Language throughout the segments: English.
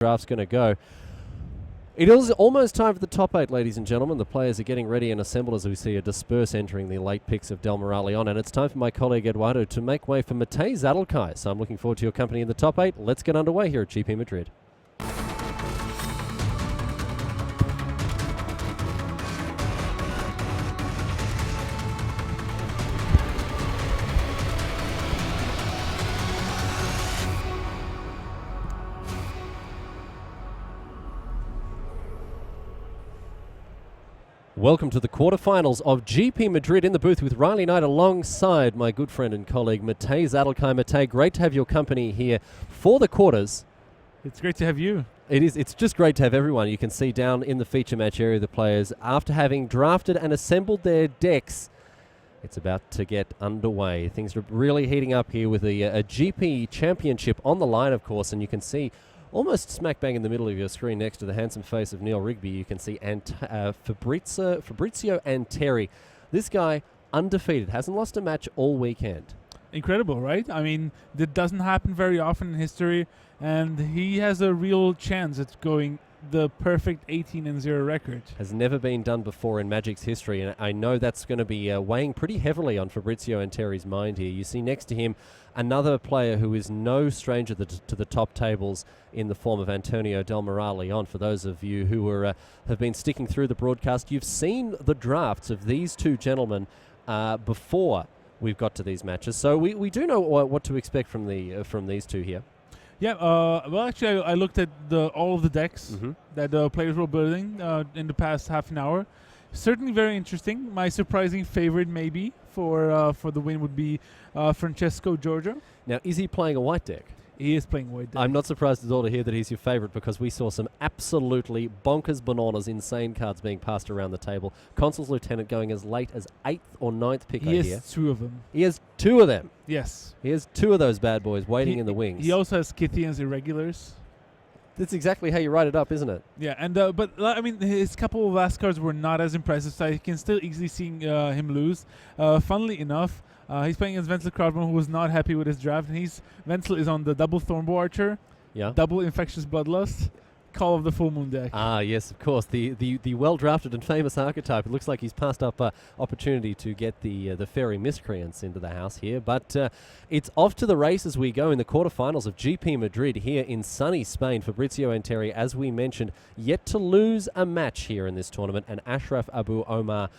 draft's going to go. It is almost time for the top 8, ladies and gentlemen. The players are getting ready and assembled as we see a disperse entering the late picks of Del Morale on. And it's time for my colleague Eduardo to make way for Matej Zadelkai. So I'm looking forward to your company in the top 8. Let's get underway here at GP Madrid. Welcome to the quarterfinals of GP Madrid. In the booth with Riley Knight alongside my good friend and colleague Matej Zadelkai. Matej, great to have your company here for the quarters. It's great to have you. It's just great to have everyone. You can see down in the feature match area the players, after having drafted and assembled their decks, it's about to get underway. Things are really heating up here with a GP championship on the line, of course, and you can see almost smack bang in the middle of your screen next to the handsome face of Neil Rigby, you can see Fabrizio Anteri. This guy, undefeated, hasn't lost a match all weekend. Incredible, right? I mean, that doesn't happen very often in history, and he has a real chance at going the perfect 18-0 record. Has never been done before in Magic's history, and I know that's going to be weighing pretty heavily on Fabrizio Anteri's mind here. You see next to him another player who is no stranger to the top tables in the form of Antonio Del Morale. For those of you who have been sticking through the broadcast, you've seen the drafts of these two gentlemen before we've got to these matches, so we do know what to expect from these two here. Yeah, well, actually, I looked at all of the decks that the players were building in the past half an hour. Certainly very interesting. My surprising favorite, maybe, for the win would be Francesco Giorgio. Now, is he playing a white deck? He is playing white deck. I'm not surprised at all to hear that he's your favorite, because we saw some absolutely bonkers, bananas, insane cards being passed around the table. Consul's Lieutenant going as late as 8th or 9th pick here. He has 2 of them. He has 2 of them. Yes. He has 2 of those bad boys waiting in the wings. He also has Scythians Irregulars. That's exactly how you write it up, isn't it? Yeah, and but I mean, his couple of last cards were not as impressive, so I can still easily see him lose. Funnily enough, he's playing against Wenzel Krautmann, who was not happy with his draft, and Wenzel is on the double Thornbow Archer, double Infectious Bloodlust, Call of the Full Moon deck. Ah, yes, of course, the well-drafted and famous archetype. It looks like he's passed up opportunity to get the Fairy Miscreants into the house here, but it's off to the races we go in the quarterfinals of GP Madrid here in sunny Spain. Fabrizio Anteri, as we mentioned, yet to lose a match here in this tournament, and Ashraf Abou Omar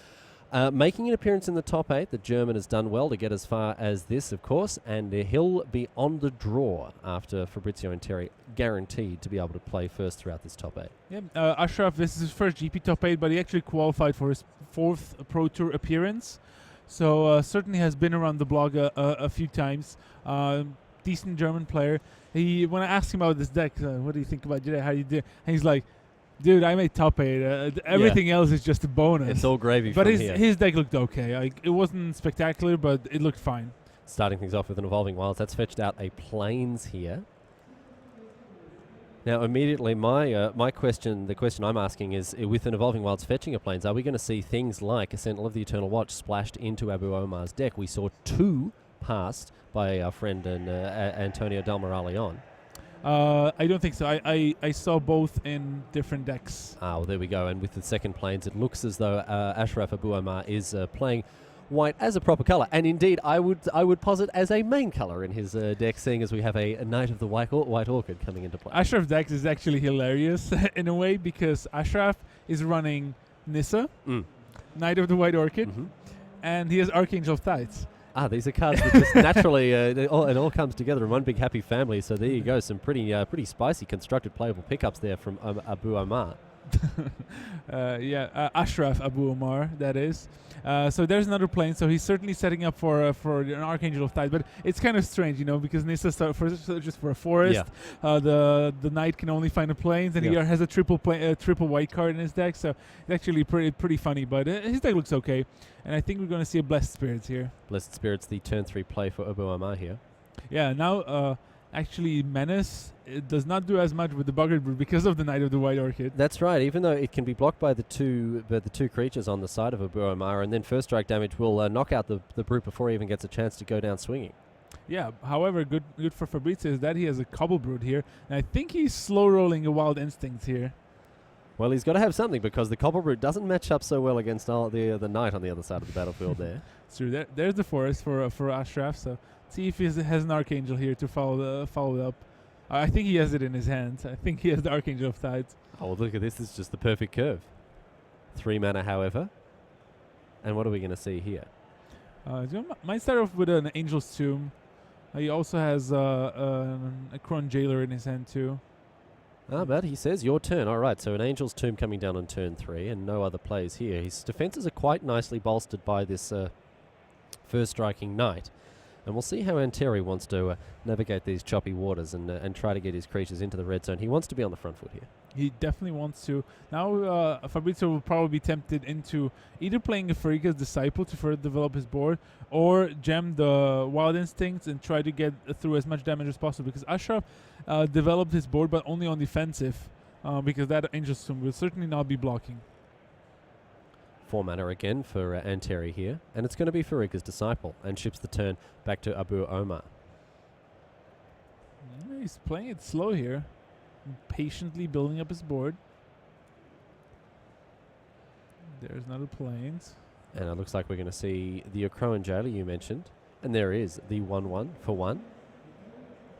making an appearance in the top 8. The German has done well to get as far as this, of course, and he'll be on the draw after Fabrizio Anteri guaranteed to be able to play first throughout this top 8. Yeah, Ashraf, this is his first GP top 8, but he actually qualified for his 4th Pro Tour appearance, so certainly has been around the block a few times. Decent German player. When I asked him about this deck, what do you think about today? How do you do? And he's like, dude, I made top 8. Everything else is just a bonus. It's all gravy but from here. His deck looked okay. It wasn't spectacular, but it looked fine. Starting things off with an Evolving Wilds. That's fetched out a Plains here. Now, immediately, my question, the question I'm asking is, with an Evolving Wilds fetching a Plains, are we going to see things like a Sentinel of the Eternal Watch splashed into Abou Omar's deck? We saw 2 passed by our friend Antonio Del Morale. I don't think so. I saw both in different decks. Ah, well, there we go. And with the second Plains, it looks as though Ashraf Abou Omar is playing white as a proper colour. And indeed, I would posit as a main colour in his deck, seeing as we have a Knight of the White Orchid coming into play. Ashraf deck is actually hilarious in a way, because Ashraf is running Nissa, Knight of the White Orchid, and he has Archangel of Tides. Ah, these are cards that just naturally, it all comes together in one big happy family. So there you go, some pretty spicy constructed playable pickups there from Abou Omar. Ashraf Abou Omar, that is. So there's another plane. So he's certainly setting up for an Archangel of Tide, but it's kind of strange, because Nissa just for a forest. Yeah. The knight can only find a plains, and he has a triple white card in his deck. So it's actually pretty funny. But his deck looks okay, and I think we're going to see a Blessed Spirits here. Blessed Spirits, the turn 3 play for Abou Omar here. Yeah. Now. Actually, Menace, it does not do as much with the Boggart Brute because of the Knight of the White Orchid. That's right, even though it can be blocked by the two creatures on the side of Abou Omar, and then first strike damage will knock out the Brute before he even gets a chance to go down swinging. Yeah, however, good for Fabrizio is that he has a Cobble Brood here, and I think he's slow rolling a Wild Instinct here. Well, he's got to have something because the Cobble Brood doesn't match up so well against the Knight on the other side of the battlefield there. It's true. There's the Forest for Ashraf, so see if he has an Archangel here to follow it up. I think he has it in his hands. I think he has the Archangel of Tides. Oh, well, look at this. It's just the perfect curve. 3 mana, however. And what are we going to see here? Might start off with an Angel's Tomb. He also has a Cron Jailer in his hand too. But he says your turn. All right, so an Angel's Tomb coming down on turn 3 and no other plays here. His defenses are quite nicely bolstered by this first striking Knight. And we'll see how Anteri wants to navigate these choppy waters and try to get his creatures into the red zone. He wants to be on the front foot here. He definitely wants to. Now Fabrizio will probably be tempted into either playing a Farika's Disciple to further develop his board or gem the Wild Instincts and try to get through as much damage as possible, because Ashraf developed his board but only on defensive, because that Angel's Tomb will certainly not be blocking. 4 mana again for Anteri here, and it's going to be Farika's Disciple, and ships the turn back to Abou Omar. He's playing it slow here, patiently building up his board. There's another Plains. And it looks like we're going to see the Okroan Jailer you mentioned, and there is the 1/1 for 1,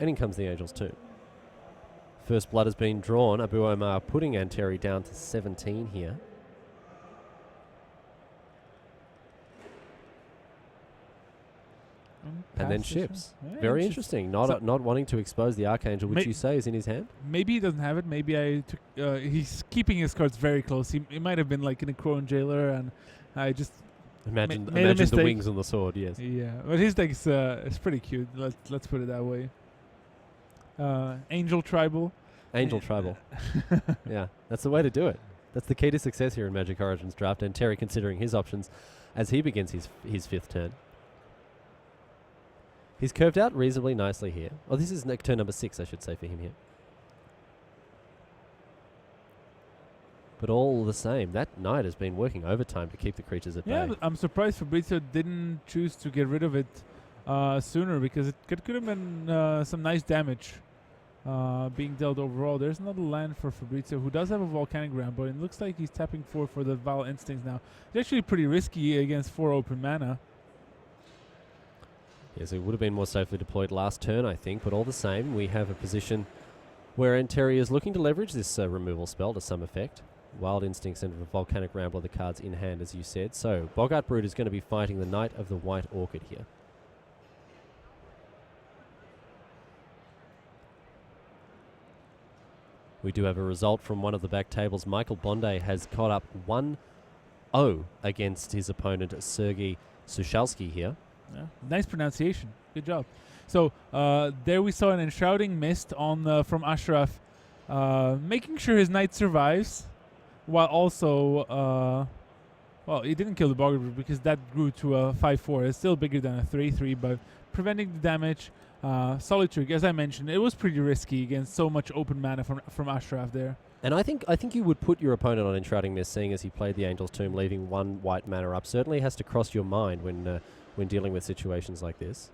and in comes the Angel's Tomb. First blood has been drawn, Abou Omar putting Anteri down to 17 here. And then ships. Yeah, very interesting. Not wanting to expose the Archangel, which you say is in his hand. Maybe he doesn't have it. Maybe he's keeping his cards very close. He might have been like in a Cron Jailer, and I just imagine made the wings on the sword. Yes. Yeah, but his deck is pretty cute. Let's put it that way. Angel Tribal. Angel Tribal. Yeah, that's the way to do it. That's the key to success here in Magic Origins draft. And Terry considering his options as he begins his 5th turn. He's curved out reasonably nicely here. Oh, this is turn number 6, I should say, for him here. But all the same, that Knight has been working overtime to keep the creatures at bay. Yeah, I'm surprised Fabrizio didn't choose to get rid of it sooner, because it could have been some nice damage being dealt overall. There's another land for Fabrizio, who does have a Volcanic Rambo, and it looks like he's tapping 4 for the Wild Instincts now. It's actually pretty risky against 4 open mana. Yes, it would have been more safely deployed last turn, I think, but all the same, we have a position where Anteri is looking to leverage this removal spell to some effect. Wild Instincts and Volcanic Rambler, the cards in hand, as you said. So, Boggart Brood is going to be fighting the Knight of the White Orchid here. We do have a result from one of the back tables. Michael Bondi has caught up 1-0 against his opponent, Sergei Sushalsky here. Yeah. Nice pronunciation. Good job. So there we saw an Enshrouding Mist on from Ashraf, making sure his Knight survives, while also, well, he didn't kill the Boggart Brood because that grew to a 5/4. It's still bigger than a 3/3, but preventing the damage. Solid trick, as I mentioned, it was pretty risky against so much open mana from Ashraf there. And I think you would put your opponent on Enshrouding Mist, seeing as he played the Angel's Tomb, leaving 1 white mana up. Certainly has to cross your mind when dealing with situations like this.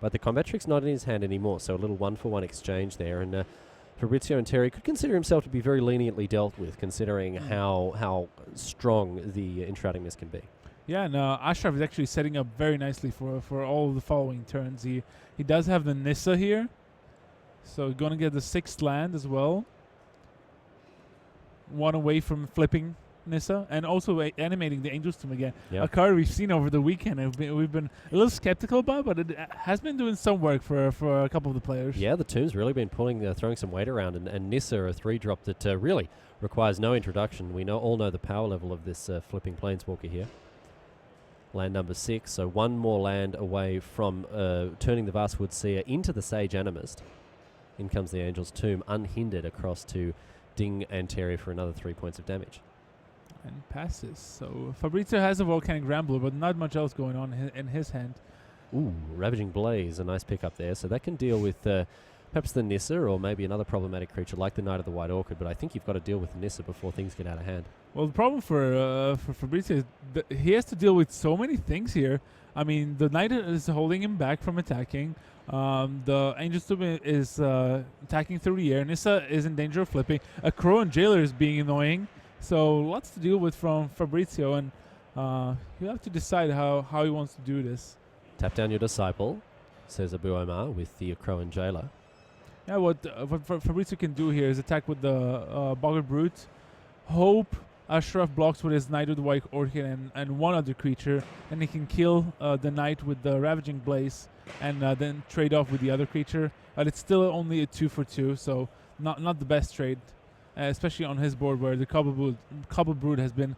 But the combat trick's not in his hand anymore, so a little 1-for-1 exchange there. And Fabrizio Anteri could consider himself to be very leniently dealt with, considering how strong the Enshrouding Mist can be. Yeah, and Ashraf is actually setting up very nicely for all of the following turns. He does have the Nissa here, so going to get the 6th land as well. 1 away from flipping Nissa, and also animating the Angel's Tomb again. Yep. A card we've seen over the weekend and we've been a little skeptical about, but it has been doing some work for a couple of the players. Yeah, the Tomb's really been throwing some weight around, and Nissa, a 3-drop that really requires no introduction. We all know the power level of this flipping Planeswalker here. Land number 6, so 1 more land away from turning the Vastwood Seer into the Sage Animist. In comes the Angel's Tomb, unhindered across to ding Anteri for another 3 points of damage. And passes. So Fabrizio has a Volcanic Rambler, but not much else going on in his hand. Ooh, Ravaging Blaze, a nice pickup there. So that can deal with perhaps the Nissa or maybe another problematic creature like the Knight of the White Orchid, but I think you've got to deal with Nissa before things get out of hand. Well, the problem for Fabrizio is he has to deal with so many things here. I mean, the Knight is holding him back from attacking. The Angel's Tomb is attacking through the air. Nissa is in danger of flipping. A Crow and Jailer is being annoying. So lots to deal with from Fabrizio, and he'll have to decide how he wants to do this. Tap down your Disciple, says Abou Omar with the Crow and Jailer. Yeah, what Fabrizio can do here is attack with the Boggart Brute. Hope Ashraf blocks with his Knight of the White Orchid and one other creature, and he can kill the Knight with the Ravaging Blaze, and then trade off with the other creature. But it's still only a 2-for-2, so not the best trade, especially on his board where the Cobble Brood has been,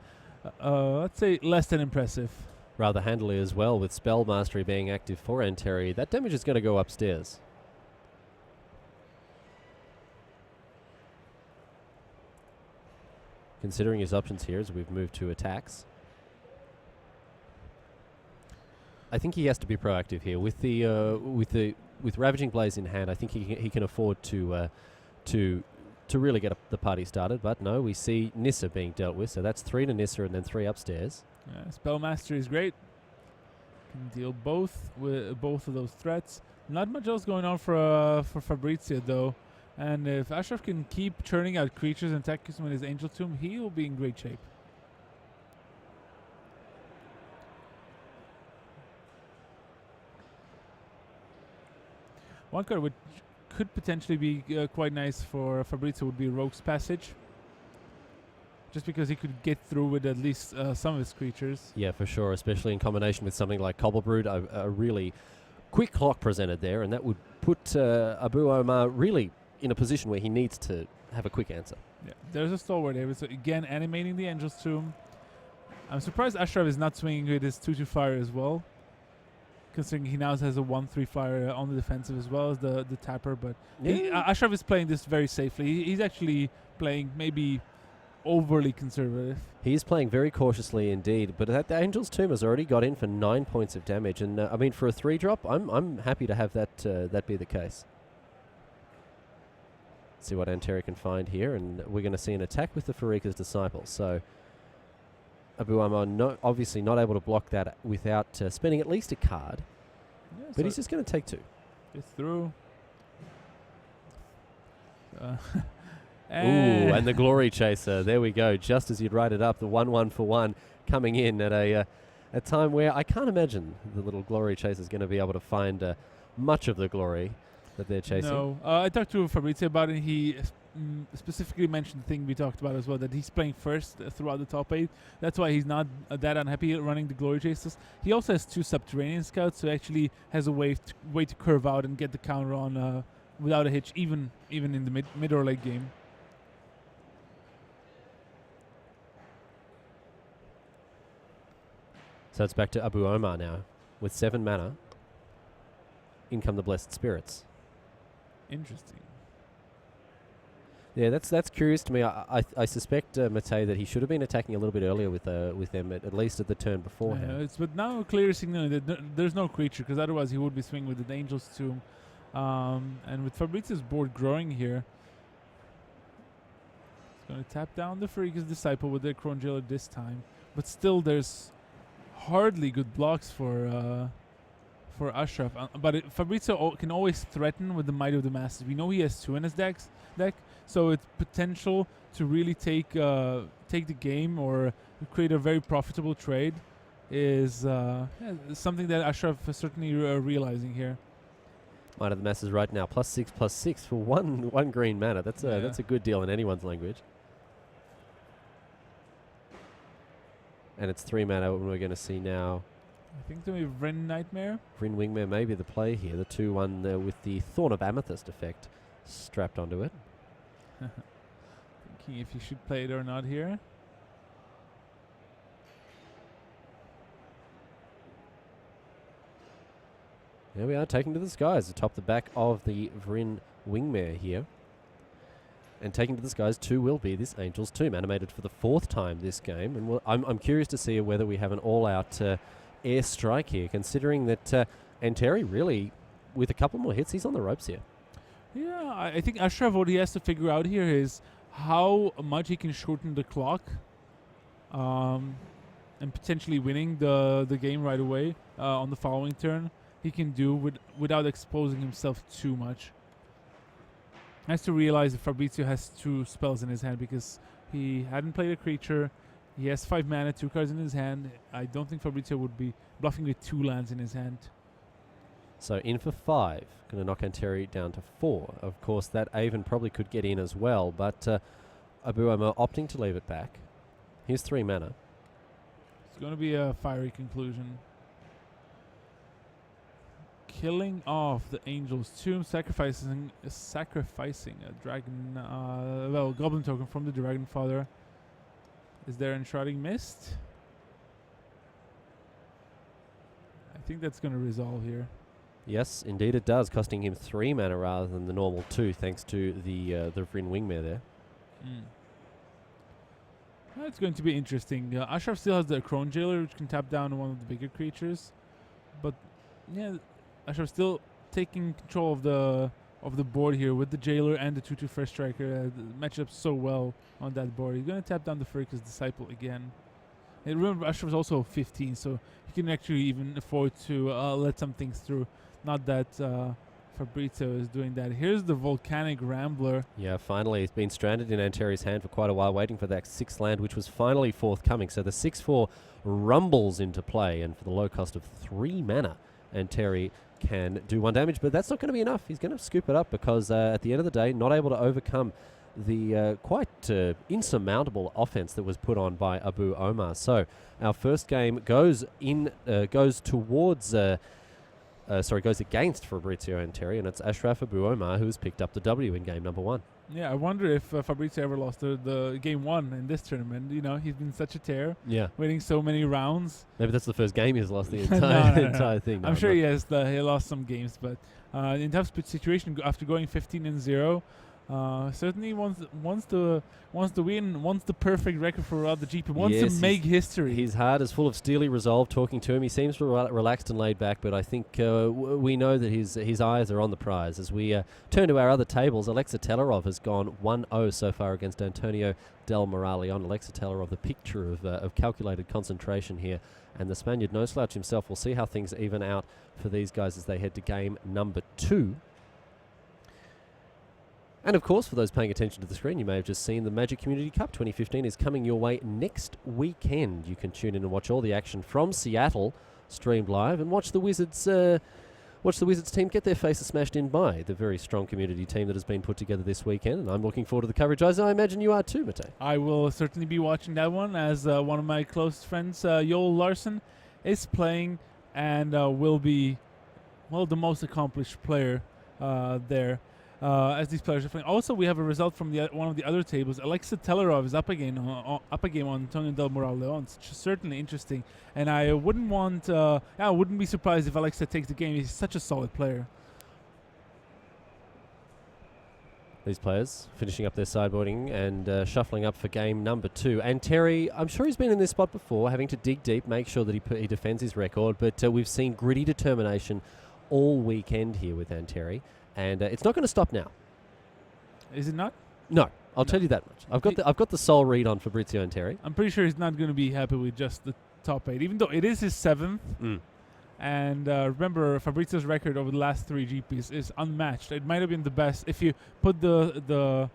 let's say, less than impressive. Rather handily as well, with Spell Mastery being active for Anteri. That damage is going to go upstairs. Considering his options here as we've moved to attacks, I think he has to be proactive here with Ravaging Blaze in hand. I think he can afford to really get the party started. But no, we see Nissa being dealt with, so that's 3 to Nissa and then 3 upstairs. Spell Mastery is great. Can deal both with both of those threats. Not much else going on for Fabrizio though. And if Ashraf can keep churning out creatures and attacking with his Angel Tomb, he will be in great shape. One card which could potentially be quite nice for Fabrizio would be Rogue's Passage. Just because he could get through with at least some of his creatures. Yeah, for sure, especially in combination with something like Cobble Brood, a really quick clock presented there, and that would put Abou Omar really in a position where he needs to have a quick answer. Yeah, there's a Stalwart there. So again, animating the Angel's Tomb. I'm surprised Ashraf is not swinging with his 2/2 flyer as well, considering he now has a 1/3 flyer on the defensive as well as the tapper. But Ashraf is playing this very safely. He's actually playing maybe overly conservative. He is playing very cautiously indeed, but the Angel's Tomb has already got in for 9 points of damage, and I mean for a 3-drop, I'm happy to have that be the case. See what Anteri can find here, and we're going to see an attack with the Farika's Disciple. So Abou Omar obviously not able to block that without spending at least a card, but so he's just going to take 2. It's through. And the Glory Chaser. There we go. Just as you'd write it up, the 1/1 for 1 coming in at a time where I can't imagine the little Glory Chaser is going to be able to find much of the glory that they're chasing. No, I talked to Fabrizio about it. He specifically mentioned the thing we talked about as well, that he's playing first throughout the top 8. That's why he's not that unhappy running the Glory Chasers. He also has 2 Subterranean Scouts, so actually has a way to curve out and get the counter on without a hitch, even in the mid or late game. So it's back to Abou Omar now with 7 mana. In come the Blessed Spirits. Interesting. Yeah, that's curious to me. I suspect Matej that he should have been attacking a little bit earlier with them, at least at the turn beforehand. But now clear signal that there's no creature, because otherwise he would be swinging with the Angel's Tomb. And with Fabrizio's board growing here, he's going to tap down the Farika's Disciple with the Crown Jailer this time. But still, there's hardly good blocks for Ashraf. But Fabrizio can always threaten with the Might of the Masses. We know he has 2 in his deck, so it's potential to really take the game or create a very profitable trade is something that Ashraf is certainly realizing here. Might of the Masses right now, +6/+6 for one green mana. That's a good deal in anyone's language. And it's 3 mana, and we're going to see now. I think maybe Vryn Nightmare. Vryn Wingmare may be the play here. The 2/1 with the Thorn of Amethyst effect strapped onto it. Thinking if you should play it or not here. There we are, taking to the skies atop the back of the Vryn Wingmare here. And taking to the skies 2 will be this Angel's Tomb, animated for the 4th time this game. And I'm curious to see whether we have an all-out air strike here, considering that Anteri really, with a couple more hits, he's on the ropes here. Yeah, I think Ashraf, what he has to figure out here is how much he can shorten the clock and potentially winning the game right away on the following turn. he can do without exposing himself too much. Has to realize that Fabrizio has 2 spells in his hand because he hadn't played a creature. He has 5 mana, 2 cards in his hand. I don't think Fabrizio would be bluffing with 2 lands in his hand. So in for 5. Going to knock Anteri down to 4. Of course, that Avon probably could get in as well, but Abou Omar opting to leave it back. Here's 3 mana. It's going to be a fiery conclusion. Killing off the Angel's Tomb, sacrificing a dragon, goblin token from the Dragon Father. Is there Enshrouding Mist? I think that's going to resolve here. Yes, indeed it does, costing him 3 mana rather than the normal 2, thanks to the Vryn Wingmare there. It's going to be interesting. Ashraf still has the Crone Jailer, which can tap down one of the bigger creatures, but yeah, Ashraf still taking control of the board here with the Jailer and the 2/2 First Striker. Match up so well on that board. He's going to tap down the Firkus Disciple again. And remember, Ashraf is also 15, so he can actually even afford to let some things through. Not that Fabrizio is doing that. Here's the Volcanic Rambler. Yeah, finally. He's been stranded in Anteri's hand for quite a while, waiting for that 6th land, which was finally forthcoming. So the 6/4 rumbles into play, and for the low cost of 3 mana, Anteri can do 1 damage, but that's not going to be enough. He's going to scoop it up because at the end of the day, not able to overcome the quite insurmountable offense that was put on by Abou Omar. So our first game goes against Fabrizio Anteri, and it's Ashraf Abou Omar who has picked up the W in game number 1. Yeah, I wonder if Fabrizio ever lost the game 1 in this tournament. You know, he's been such a tear. Yeah. Winning so many rounds. Maybe that's the first game he's lost the entire thing. I'm sure he lost some games, but in tough situation after going 15-0, certainly wants to win, wants the perfect record for the GP, wants to make history. His heart is full of steely resolve. Talking to him, he seems relaxed and laid back, but I think we know that his eyes are on the prize. As we turn to our other tables, Alexa Telerov has gone 1-0 so far against Antonio Del Moraleon. Alexa Telerov, the picture of calculated concentration here, and the Spaniard no slouch himself. We'll see how things even out for these guys as they head to game number 2. And of course, for those paying attention to the screen, you may have just seen the Magic Community Cup 2015 is coming your way next weekend. You can tune in and watch all the action from Seattle, streamed live, and watch the Wizards team get their faces smashed in by the very strong community team that has been put together this weekend. And I'm looking forward to the coverage, as I imagine you are too, Mate. I will certainly be watching that one, as one of my close friends, Joel Larson, is playing and will be, the most accomplished player there. As these players are playing. Also, we have a result from one of the other tables. Alexa Telerov is up again on Antonio Del Moraleon. It's certainly interesting, and I wouldn't be surprised if Alexa takes the game. He's such a solid player. These players finishing up their sideboarding and shuffling up for game number 2. Anteri, I'm sure he's been in this spot before, having to dig deep, make sure that he defends his record. But we've seen gritty determination all weekend here with Anteri. And it's not going to stop now. Is it not? No, I'll tell you that much. I've got the soul read on Fabrizio Anteri. I'm pretty sure he's not going to be happy with just the top 8, even though it is his 7th. And remember, Fabrizio's record over the last 3 GPs is unmatched. It might have been the best. If you put the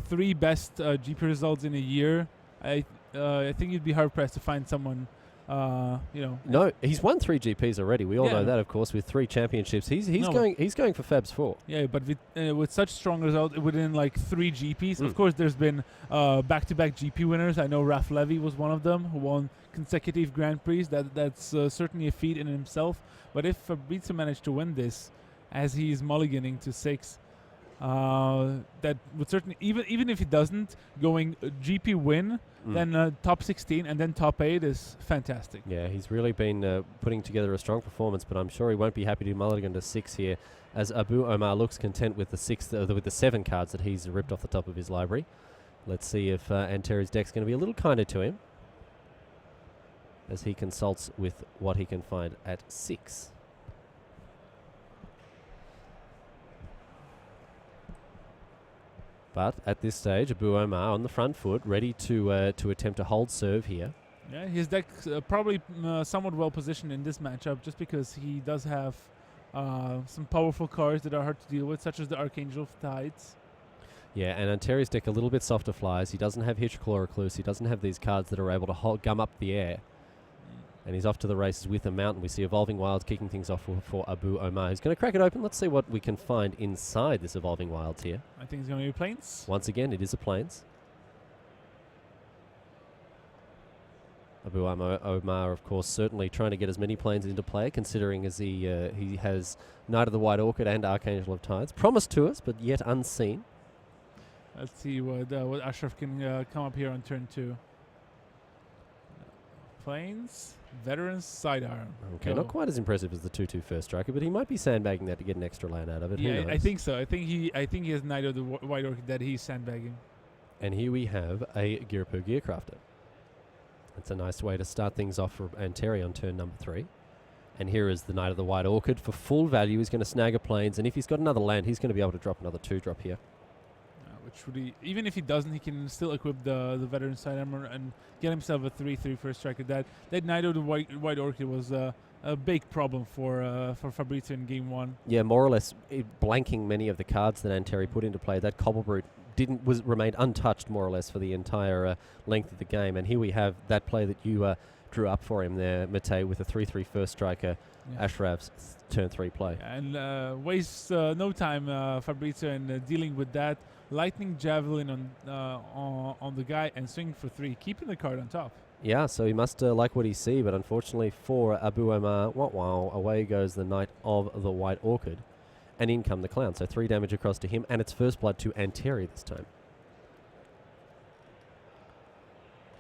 3 best GP results in a year, I think you'd be hard pressed to find someone. No, he's won 3 GPs already. We all know that, of course, with 3 championships. He's going for Fabs 4. Yeah, but with such strong results within like 3 GPs, of course, there's been back-to-back GP winners. I know Raf Levy was one of them who won consecutive Grand Prix. That's certainly a feat in himself. But if Fabrizio managed to win this, as he's mulliganing to 6, that would certainly, even if he doesn't, going GP win, then top 16 and then top 8 is fantastic. Yeah, he's really been putting together a strong performance, but I'm sure he won't be happy to mulligan to 6 here, as Abou Omar looks content with the 7 cards that he's ripped off the top of his library. Let's see if Anteri's deck's going to be a little kinder to him as he consults with what he can find at 6. But at this stage, Abou Omar on the front foot, ready to attempt a hold serve here. Yeah, his deck's probably somewhat well positioned in this matchup, just because he does have some powerful cards that are hard to deal with, such as the Archangel of Tides. Yeah, and Anteri's deck a little bit softer flies. He doesn't have Hitch Claw Recluse. He doesn't have these cards that are able to gum up the air. And he's off to the races with a mountain. We see Evolving Wilds kicking things off for Abou Omar. He's going to crack it open. Let's see what we can find inside this Evolving Wilds here. I think it's going to be Plains. Once again, it is a Plains. Abou Omar, of course, certainly trying to get as many Plains into play, considering as he has Knight of the White Orchid and Archangel of Tides. Promised to us, but yet unseen. Let's see what Ashraf can come up here on turn 2. Plains, Veterans, Sidearm. Okay, not quite as impressive as the 2/2 first striker, but he might be sandbagging that to get an extra land out of it. Yeah, I think so. I think he has Knight of the White Orchid that he's sandbagging. And here we have a Girapu Gearcrafter. It's a nice way to start things off for Anteri on turn number 3. And here is the Knight of the White Orchid. For full value, he's going to snag a Plains, and if he's got another land, he's going to be able to drop another 2-drop here. Which really, even if he doesn't, he can still equip the Veteran Sidearmor and get himself a 3/3 first striker. That Knight of the White Orchid was a big problem for Fabrizio in game 1. Yeah, more or less blanking many of the cards that Anteri put into play. That Cobble Brute remained untouched more or less for the entire length of the game. And here we have that play that you drew up for him there, Mate, with a 3/3 first striker. Yeah. Ashraf's turn 3 play. And wastes no time, Fabrizio, in dealing with that. Lightning Javelin on the guy and swing for 3, keeping the card on top. Yeah, so he must like what he see, but unfortunately for Abou Omar, away goes the Knight of the White Orchid, and in come the Clown. So 3 damage across to him, and it's first blood to Anteri this time.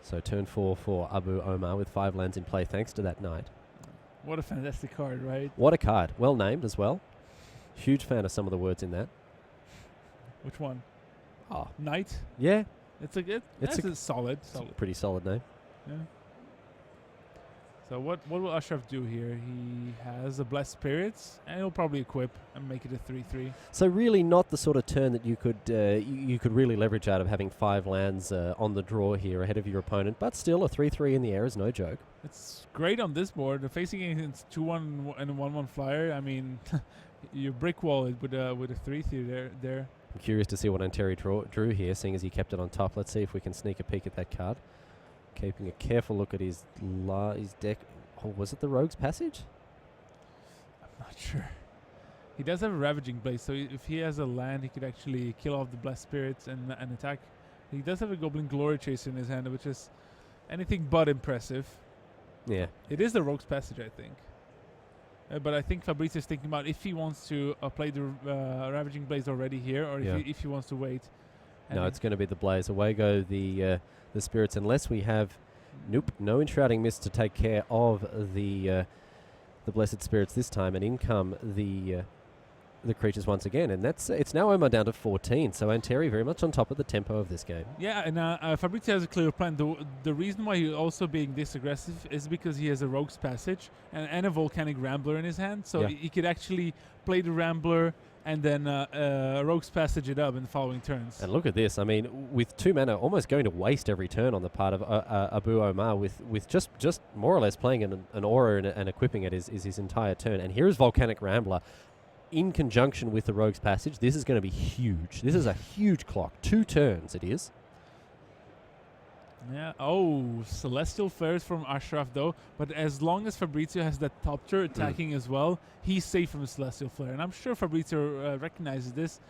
So turn 4 for Abou Omar with 5 lands in play thanks to that Knight. What a fantastic card, right? What a card. Well named as well. Huge fan of some of the words in that. Which one? Oh. Knight? Yeah. It's a solid. Pretty solid name. Yeah. So what will Ashraf do here? He has a Blessed Spirits, and he'll probably equip and make it a 3/3. So really not the sort of turn that you could you could really leverage out of having 5 lands on the draw here ahead of your opponent, but still a 3/3 in the air is no joke. It's great on this board. The facing against 2/1 and a 1/1 flyer. I mean, you brick wall it with a 3/3 there. I'm curious to see what Anteri drew here, seeing as he kept it on top. Let's see if we can sneak a peek at that card. Keeping a careful look at his deck. Oh, was it the Rogue's Passage? I'm not sure. He does have a Ravaging Blade, so if he has a land, he could actually kill off the Blessed Spirits and attack. He does have a Goblin Glory Chaser in his hand, which is anything but impressive. Yeah. It is the Rogue's Passage, I think. But I think Fabrizio is thinking about if he wants to play the Ravaging Blaze already here, or if he wants to wait. No, it's going to be the Blaze. Away go the Spirits, unless we have no Enshrouding Mist to take care of the Blessed Spirits this time, and in come the creatures once again, and it's now Omar down to 14. So Anteri very much on top of the tempo of this game. Yeah, and Fabrizio has a clear plan. The reason why he's also being this aggressive is because he has a Rogue's Passage and a Volcanic Rambler in his hand, so he could actually play the Rambler and then Rogue's Passage it up in the following turns. And look at this. I mean, with 2 mana, almost going to waste every turn on the part of Abou Omar with just more or less playing an aura and equipping it is his entire turn. And here is Volcanic Rambler in conjunction with the Rogue's Passage. This is going to be huge. This is a huge clock. 2 turns it is. Yeah. Oh, Celestial Flares from Ashraf though. But as long as Fabrizio has that Topter attacking as well, he's safe from a Celestial Flare. And I'm sure Fabrizio recognizes this.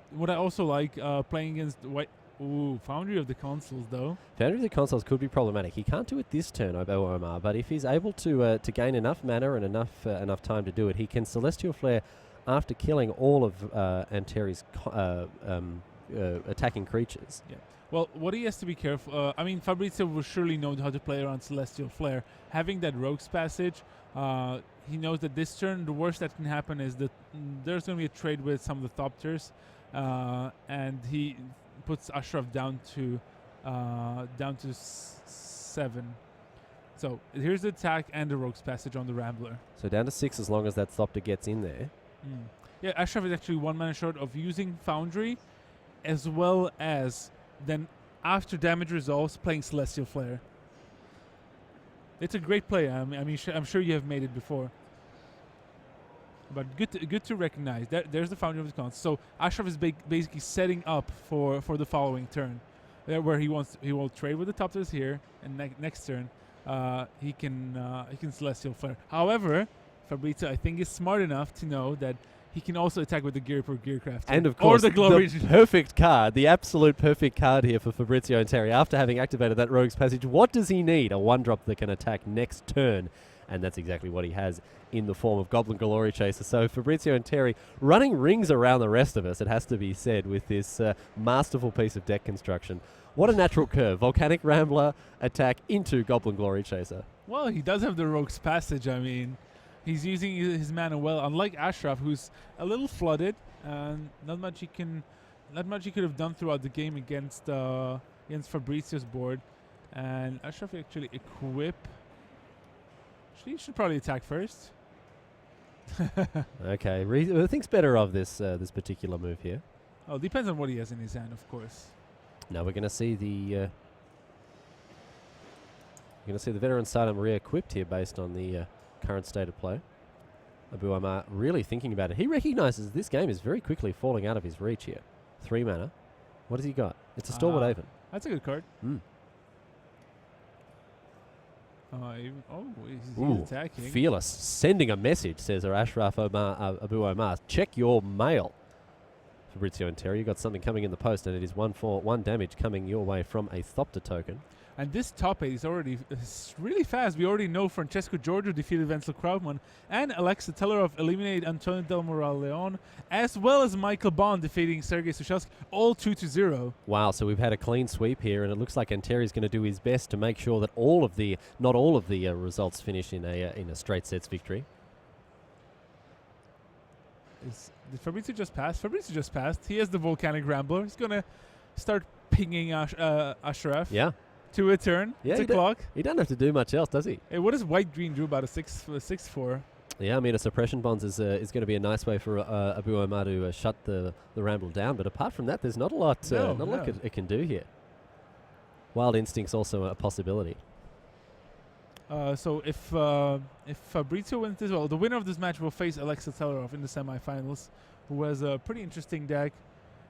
What I also like playing against White. Ooh, Foundry of the Consuls though. Foundry of the Consuls could be problematic. He can't do it this turn, Abou Omar, but if he's able to gain enough mana and enough time to do it, he can Celestial Flare after killing all of Anteri's attacking creatures. Yeah. Well, what he has to be careful... I mean, Fabrizio will surely know how to play around Celestial Flare. Having that Rogue's Passage, he knows that this turn, the worst that can happen is that there's going to be a trade with some of the Thopters, and he puts Ashraf down to 7. So here's the attack and the Rogue's Passage on the Rambler. So down to 6 as long as that Thopter gets in there. Yeah, Ashraf is actually 1 mana short of using Foundry, as well as then after damage resolves playing Celestial Flare. It's a great play. I mean, I'm sure you have made it before. But good to recognize. There's the foundry of his cons. So Ashraf is basically setting up for the following turn, where he will trade with the top tiers here, and next turn he can Celestial Flare. However, Fabrizio, I think, is smart enough to know that he can also attack with the Gear for Gearcraft. And of course, or the Glory. Perfect card, the absolute perfect card here for Fabrizio Anteri. After having activated that Rogue's Passage, what does he need? A 1-drop that can attack next turn. And that's exactly what he has in the form of Goblin Glory Chaser. So Fabrizio Anteri running rings around the rest of us, it has to be said, with this masterful piece of deck construction. What a natural curve. Volcanic Rambler attack into Goblin Glory Chaser. Well, he does have the Rogue's Passage. I mean, he's using his mana well, unlike Ashraf, who's a little flooded, and not much he could have done throughout the game against Fabrizio's board. And Ashraf actually equip. He should probably attack first. Okay, thinks better of this particular move here. Oh, depends on what he has in his hand, of course. Now we're going to see the veteran Stardom re-equipped here based on the current state of play. Abou Omar really thinking about it. He recognizes this game is very quickly falling out of his reach here. 3 mana. What has he got? It's a Stalwart Avon. That's a good card. He's attacking. Fearless. Sending a message, says Ashraf Abou Omar. Check your mail. Fabrizio Anteri, you got something coming in the post, and it is 1 damage coming your way from a Thopter token. And this top 8 is already really fast. We already know Francesco Giorgio defeated Wenzel Krautmann, and Alexa Tellerov eliminated Antonio Del Moral Leon, as well as Michael Bond defeating Sergei Sushelsky, all 2-0. Wow, so we've had a clean sweep here, and it looks like Anteri's going to do his best to make sure that not all of the results finish in a straight sets victory. Did Fabrizio just pass? Fabrizio just passed. He has the Volcanic Rambler. He's going to start pinging Ashraf. Yeah. To a turn. Yeah, it's a clock. He doesn't have to do much else, does he? Hey, what does white-green do about a 6/4? Yeah, I mean, a Suppression Bonds is going to be a nice way for Abou Omar to shut the Ramble down. But apart from that, there's not a lot it can do here. Wild Instinct's also a possibility. So if Fabrizio wins this, well, the winner of this match will face Alexa Tellerov in the semifinals, who has a pretty interesting deck.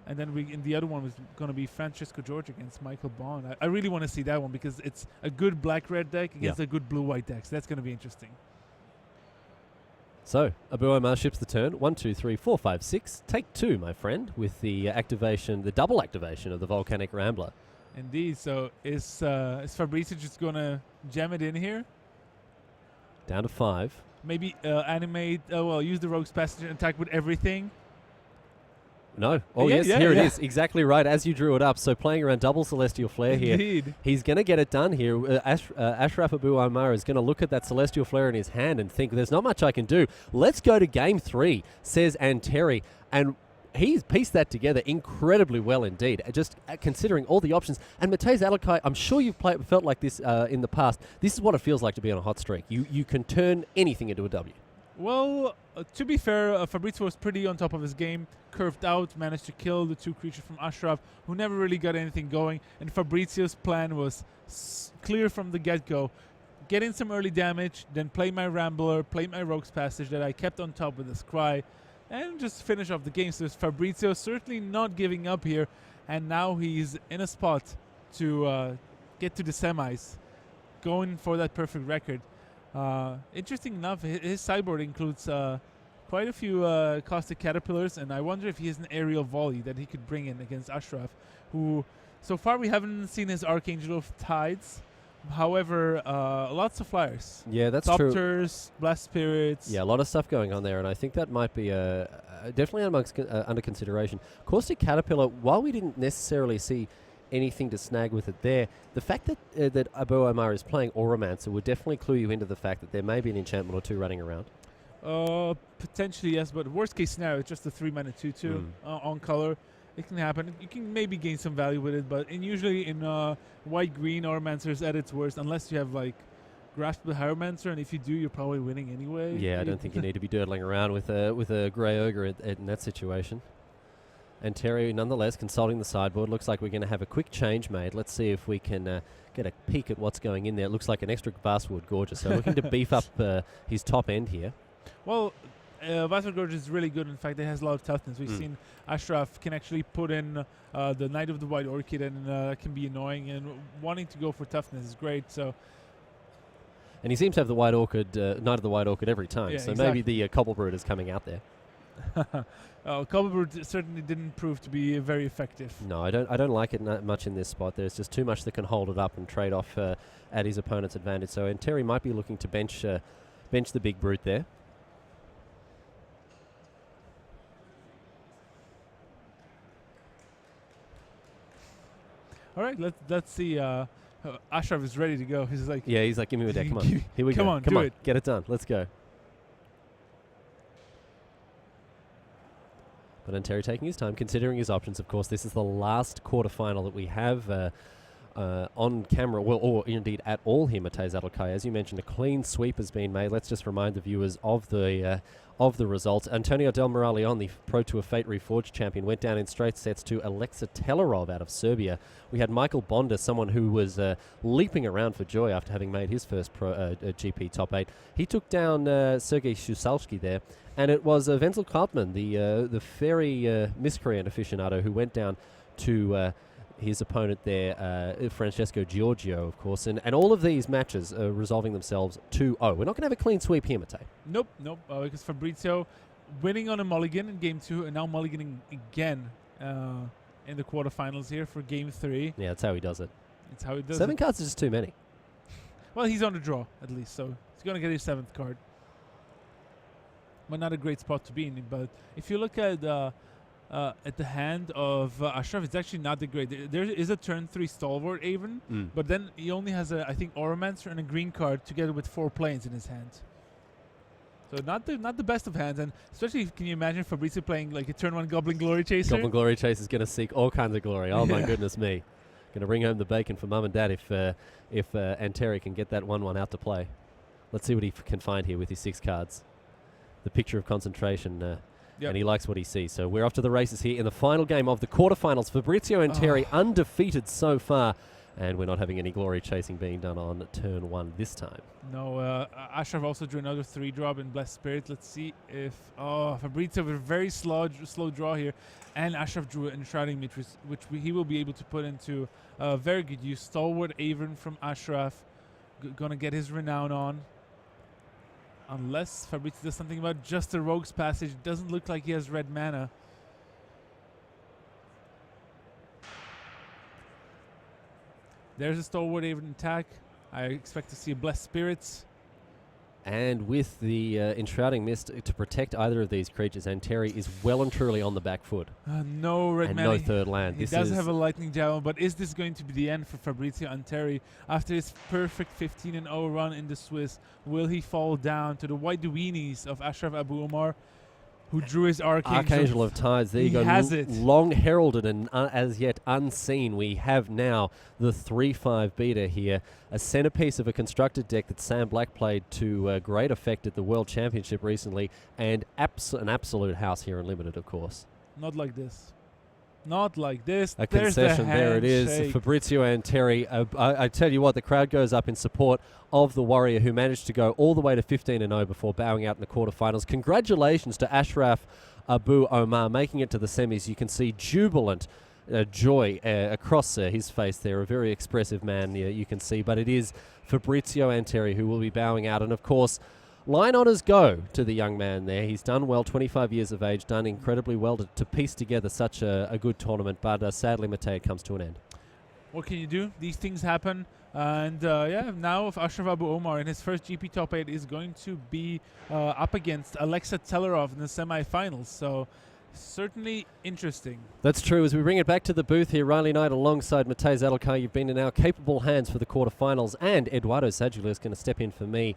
And then the other one was going to be Francesco Giorgio against Michael Bond. I really want to see that one because it's a good black-red deck against a good blue-white deck. So that's going to be interesting. So Abou Omar ships the turn. 1, 2, 3, 4, 5, 6. Take 2, my friend, with the double activation of the Volcanic Rambler. Indeed. So is Fabrizio just going to jam it in here? Down to 5. Maybe animate. Use the Rogue's Passage and attack with everything. No. Oh, yes, here it is. Exactly right, as you drew it up. So playing around double Celestial Flare Indeed. here. He's going to get it done here. Ashraf Abou Omar is going to look at that Celestial Flare in his hand and think, there's not much I can do. Let's go to game 3, says Anteri. And he's pieced that together incredibly well indeed, just considering all the options. And Matej Alakai, I'm sure you've felt like this in the past. This is what it feels like to be on a hot streak. You can turn anything into a W. Well, to be fair, Fabrizio was pretty on top of his game, curved out, managed to kill the 2 creatures from Ashraf, who never really got anything going, and Fabrizio's plan was clear from the get-go. Get in some early damage, then play my Rambler, play my Rogue's Passage that I kept on top with the Scry, and just finish off the game. So Fabrizio certainly not giving up here, and now he's in a spot to get to the semis, going for that perfect record. Interesting enough, his sideboard includes quite a few Caustic Caterpillars, and I wonder if he has an aerial volley that he could bring in against Ashraf, who so far we haven't seen his Archangel of Tides. However, lots of flyers. Yeah, that's Thopters, true. Blast Spirits. Yeah, a lot of stuff going on there, and I think that might be definitely under consideration. Caustic Caterpillar, while we didn't necessarily see anything to snag with it there, the fact that Abou Omar is playing Auramancer would definitely clue you into the fact that there may be an enchantment or 2 running around. Potentially, yes, but worst case scenario, it's just a 3-mana 2/2 on color. It can happen. You can maybe gain some value with it, but usually in white-green, Auramancer is at its worst, unless you have like Grasp the Hieromancer, and if you do, you're probably winning anyway. Yeah, I don't think you need to be dirtling around with a Grey Ogre in that situation. Anteri, nonetheless, consulting the sideboard. Looks like we're going to have a quick change made. Let's see if we can get a peek at what's going in there. It looks like an extra Vastwood Gorgeous. So looking to beef up his top end here. Well, Vassar Gorge is really good. In fact, it has a lot of toughness. We've seen Ashraf can actually put in the Knight of the White Orchid and can be annoying. And wanting to go for toughness is great. So. And he seems to have the White Orchid, Knight of the White Orchid every time. Yeah, so exactly. maybe the Cobblebrewed is coming out there. Cobblebrewed certainly didn't prove to be very effective. No, I don't like it much in this spot. There's just too much that can hold it up and trade off at his opponent's advantage. So Anteri might be looking to bench the big brute there. All right, let's see. Ashraf is ready to go. He's like, give me a deck. Come on, here we go. Come on, do it. Get it done. Let's go. But Anteri taking his time, considering his options. Of course, this is the last quarterfinal that we have on camera, or indeed at all here, Matej Zadelkai. As you mentioned, a clean sweep has been made. Let's just remind the viewers of the results. Antonio Del Moraleon, the Pro Tour Fate Reforged champion, went down in straight sets to Alexa Telerov out of Serbia. We had Michael Bonda, someone who was leaping around for joy after having made his first GP top 8. He took down Sergei Shusalski there. And it was Wenzel Karpman, the very miscreant aficionado, who went down to his opponent there, Francesco Giorgio, of course. And all of these matches are resolving themselves 2-0. We're not going to have a clean sweep here, Matej. Nope. Because Fabrizio winning on a mulligan in Game 2 and now mulliganing again in the quarterfinals here for Game 3. Yeah, that's how he does it. It's how he does 7 it. cards is just too many. Well, he's on the draw, at least, so he's going to get his 7th card. Well, not a great spot to be in, but if you look at the hand of Ashraf, it's actually not that great. There is a turn 3 Stalwart even, but then he only has I think Oromancer and a green card together with 4 planes in his hand. So not the best of hands, and especially can you imagine Fabrizio playing like a turn 1 Goblin Glory Chaser? Goblin Glory Chaser is going to seek all kinds of glory. Oh my goodness me! Going to bring home the bacon for mum and dad if Anteri can get that 1/1 out to play. Let's see what he can find here with his 6 cards. The picture of concentration, and he likes what he sees. So we're off to the races here in the final game of the quarterfinals. Fabrizio Anteri undefeated so far, and we're not having any glory chasing being done on turn 1 this time. No, Ashraf also drew another 3-drop in Blessed Spirit. Let's see if Fabrizio with a very slow draw here, and Ashraf drew an Enshrouding Mistress, which he will be able to put into very good use. Stalwart Avon from Ashraf, gonna get his renown on. Unless Fabrizio does something about just a Rogue's Passage. Doesn't look like he has red mana. There's a Stalwart Avon attack. I expect to see a Blessed Spirits. And with the Enshrouding Mist to protect either of these creatures, Anteri is well and truly on the back foot. No red and mana. no third land. He does have a Lightning Javelin, but is this going to be the end for Fabrizio Anteri? After his perfect 15-0 run in the Swiss, will he fall down to the white weenies of Ashraf Abou Omar, who drew his Archangel of Tides. There you go. Has it. Long heralded and as yet unseen. We have now the 3/5 beater here. A centerpiece of a constructed deck that Sam Black played to great effect at the World Championship recently, and an absolute house here in Limited, of course. Not like this. Not like this. A concession, there it is. Handshake. Fabrizio Anteri. I tell you what, the crowd goes up in support of the Warrior, who managed to go all the way to 15-0 before bowing out in the quarterfinals. Congratulations to Ashraf Abou Omar, making it to the semis. You can see jubilant joy across his face there. A very expressive man, you can see. But it is Fabrizio Anteri who will be bowing out. And, of course, line honours go to the young man there. He's done well, 25 years of age, done incredibly well to piece together such a good tournament. But sadly, Matej, it comes to an end. What can you do? These things happen. And now Ashraf Abou Omar in his first GP top 8 is going to be up against Alexa Telerov in the semifinals. So certainly interesting. That's true. As we bring it back to the booth here, Riley Knight alongside Matej Zadelkai, you've been in our capable hands for the quarterfinals, and Eduardo Sagula is going to step in for me